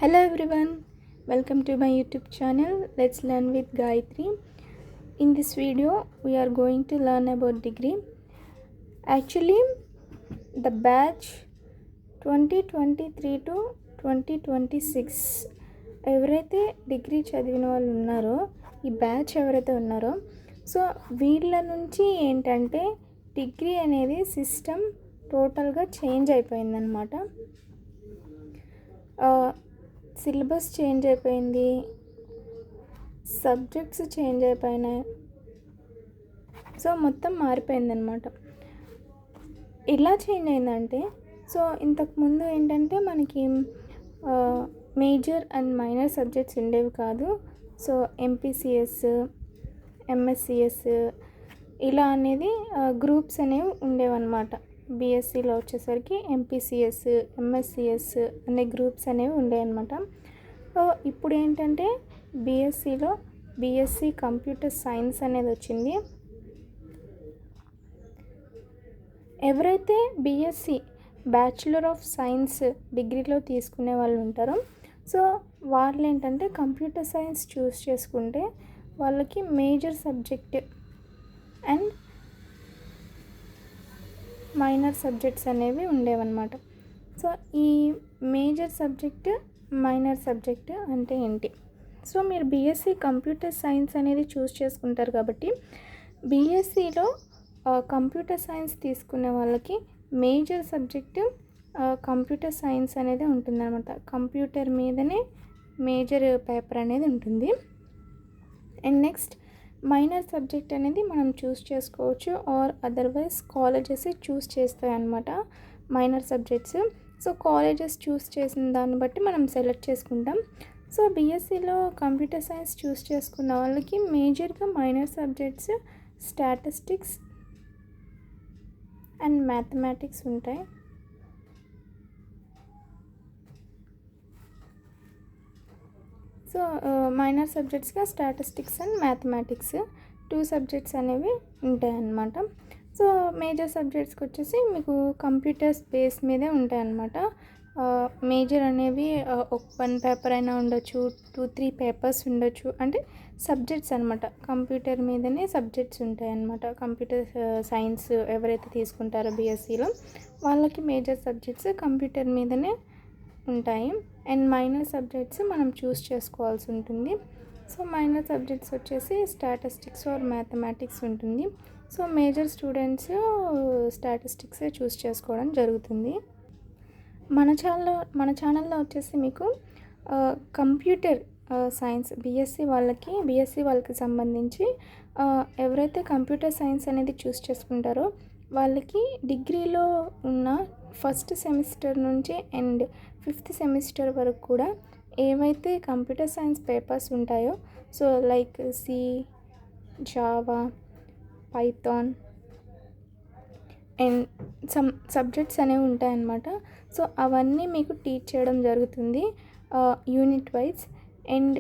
Hello everyone, welcome to my YouTube channel. Let's learn with Gayatri. In this video, we are going to learn about degree. Actually, the batch 2023 to 2026 ఎవరైతే degree చదివిన వాళ్ళు ఉన్నారో ఈ batch ఎవరైతే ఉన్నారో so వీళ్ళ నుంచి ఏంటంటే డిగ్రీ అనేది సిస్టమ్ టోటల్గా చేంజ్ అయిపోయిందనమాట. సిలబస్ చేంజ్ అయిపోయింది, సబ్జెక్ట్స్ చేంజ్ అయిపోయినాయి, సో మొత్తం మారిపోయిందనమాట. ఎలా చేంజ్ అయిందంటే సో ఇంతకుముందు ఏంటంటే మనకి మేజర్ అండ్ మైనర్ సబ్జెక్ట్స్ ఉండేవి కాదు. సో ఎంపీసీఎస్, ఎంఎస్సిఎస్ ఇలా అనేది గ్రూప్స్ అనేవి ఉండేవన్నమాట. బీఎస్సీలో వచ్చేసరికి ఎంపీసీఎస్, ఎంఎస్సిఎస్ అనే గ్రూప్స్ అనేవి ఉండేవన్నమాట. సో ఇప్పుడు ఏంటంటే బీఎస్సీ కంప్యూటర్ సైన్స్ అనేది వచ్చింది. ఎవరైతే బీఎస్సీ బ్యాచులర్ ఆఫ్ సైన్స్ డిగ్రీలో తీసుకునే వాళ్ళు ఉంటారో సో వాళ్ళు ఏంటంటే కంప్యూటర్ సైన్స్ చూస్ చేసుకుంటే వాళ్ళకి major subject and minor subjects అనేవి ఉండేవన్నమాట. సో ఈ మేజర్ సబ్జెక్ట్, మైనర్ సబ్జెక్ట్ అంటే ఏంటి? సో మీరు బీఎస్సీ కంప్యూటర్ సైన్స్ అనేది చూస్ చేసుకుంటారు కాబట్టి బీఎస్సీలో కంప్యూటర్ సైన్స్ తీసుకునే వాళ్ళకి మేజర్ సబ్జెక్ట్ కంప్యూటర్ సైన్స్ అనేది ఉంటుందన్నమాట. కంప్యూటర్ మీదనే మేజర్ పేపర్ అనేది ఉంటుంది. అండ్ నెక్స్ట్ మైనర్ సబ్జెక్ట్ అనేది మనం చూస్ చేసుకోవచ్చు ఆర్ అదర్వైజ్ కాలేజెస్ చూస్ చేస్తాయి అన్నమాట minor subjects. So colleges choose చేసిన దాన్ని బట్టి మనం సెలెక్ట్ చేసుకుంటాం. సో బీఎస్సీలో కంప్యూటర్ సైన్స్ చూస్ చేసుకున్న వాళ్ళకి మేజర్గా minor subjects statistics and mathematics ఉంటాయి. సో మైనర్ సబ్జెక్ట్స్గా స్టాటిస్టిక్స్ అండ్ మ్యాథమెటిక్స్ 2 సబ్జెక్ట్స్ అనేవి ఉంటాయి అన్నమాట. సో మేజర్ సబ్జెక్ట్స్కి వచ్చేసి మీకు కంప్యూటర్స్ బేస్ మీదే ఉంటాయి అన్నమాట. మేజర్ అనేవి 1 పేపర్ అయినా ఉండొచ్చు, 2-3 పేపర్స్ ఉండొచ్చు, అంటే సబ్జెక్ట్స్ అనమాట. కంప్యూటర్ మీదనే సబ్జెక్ట్స్ ఉంటాయి అన్నమాట. కంప్యూటర్ సైన్స్ ఎవరైతే తీసుకుంటారో బీఎస్సీలో వాళ్ళకి మేజర్ సబ్జెక్ట్స్ కంప్యూటర్ మీదనే ఉంటాయి. అండ్ మైనర్ సబ్జెక్ట్స్ మనం చూస్ చేసుకోవాల్సి ఉంటుంది. సో మైనర్ సబ్జెక్ట్స్ వచ్చేసి స్టాటిస్టిక్స్ ఆర్ మ్యాథమెటిక్స్ ఉంటుంది. సో మేజర్ స్టూడెంట్స్ స్టాటిస్టిక్సే చూస్ చేసుకోవడం జరుగుతుంది. మన ఛానల్లో వచ్చేసి మీకు కంప్యూటర్ సైన్స్ బీఎస్సీ వాళ్ళకి సంబంధించి ఎవరైతే కంప్యూటర్ సైన్స్ అనేది చూస్ చేసుకుంటారో వాళ్ళకి డిగ్రీలో ఉన్న ఫస్ట్ సెమిస్టర్ నుంచి అండ్ 5th సెమిస్టర్ వరకు కూడా ఏవైతే కంప్యూటర్ సైన్స్ పేపర్స్ ఉంటాయో so like C, Java, Python and some subjects అనేవి ఉంటాయన్నమాట. సో అవన్నీ మీకు టీచ్ చేయడం జరుగుతుంది unit wise. And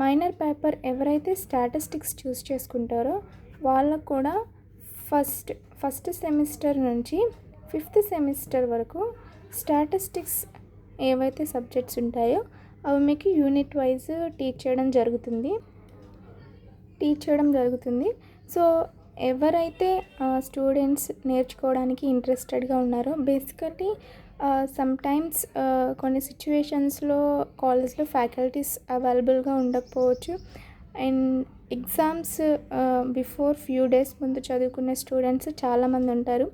minor paper ఎవరైతే స్టాటిస్టిక్స్ చూస్ చేసుకుంటారో వాళ్ళకు కూడా ఫస్ట్ సెమిస్టర్ నుంచి 5th సెమిస్టర్ వరకు స్టాటిస్టిక్స్ ఏవైతే సబ్జెక్ట్స్ ఉంటాయో అవి మీకు యూనిట్ వైజ్ టీచ్ చేయడం జరుగుతుంది. సో ఎవరైతే స్టూడెంట్స్ నేర్చుకోవడానికి ఇంట్రెస్టెడ్గా ఉన్నారో బేసికలీ సమ్టైమ్స్ కొన్ని సిచ్యువేషన్స్లో కాలేజ్లో ఫ్యాకల్టీస్ అవైలబుల్గా ఉండకపోవచ్చు. And exams before few days ముందు చదువుకునే స్టూడెంట్స్ చాలామంది ఉంటారు.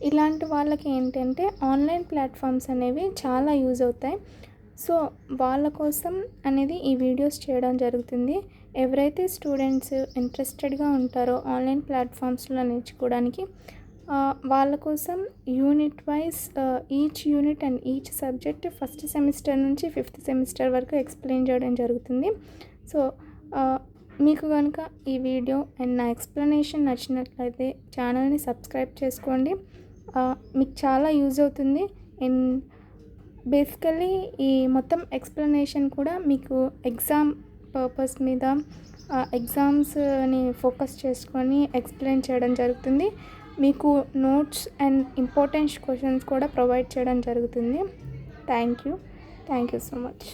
ఇలాంటి వాళ్ళకి ఏంటంటే ఆన్లైన్ ప్లాట్ఫామ్స్ అనేవి చాలా యూజ్ అవుతాయి. సో వాళ్ళ కోసం అనేది ఈ వీడియోస్ చేయడం జరుగుతుంది. ఎవరైతే స్టూడెంట్స్ ఇంట్రెస్టెడ్గా ఉంటారో ఆన్లైన్ ప్లాట్ఫామ్స్లో నేర్చుకోవడానికి వాళ్ళ కోసం unit wise each unit and each subject first semester నుంచి 5th సెమిస్టర్ వరకు ఎక్స్ప్లెయిన్ చేయడం జరుగుతుంది. సో మీకు కనుక ఈ వీడియో అండ్ నా ఎక్స్ప్లెనేషన్ నచ్చినట్లయితే ఛానల్ని సబ్స్క్రైబ్ చేసుకోండి. మీకు చాలా యూజ్ అవుతుంది. అండ్ బేసికలీ ఈ మొత్తం ఎక్స్ప్లెనేషన్ కూడా మీకు ఎగ్జామ్ పర్పస్ మీద ఎగ్జామ్స్ని ఫోకస్ చేసుకొని ఎక్స్ప్లెయిన్ చేయడం జరుగుతుంది. మీకు నోట్స్ అండ్ ఇంపార్టెంట్ క్వశ్చన్స్ కూడా ప్రొవైడ్ చేయడం జరుగుతుంది. Thank you so much.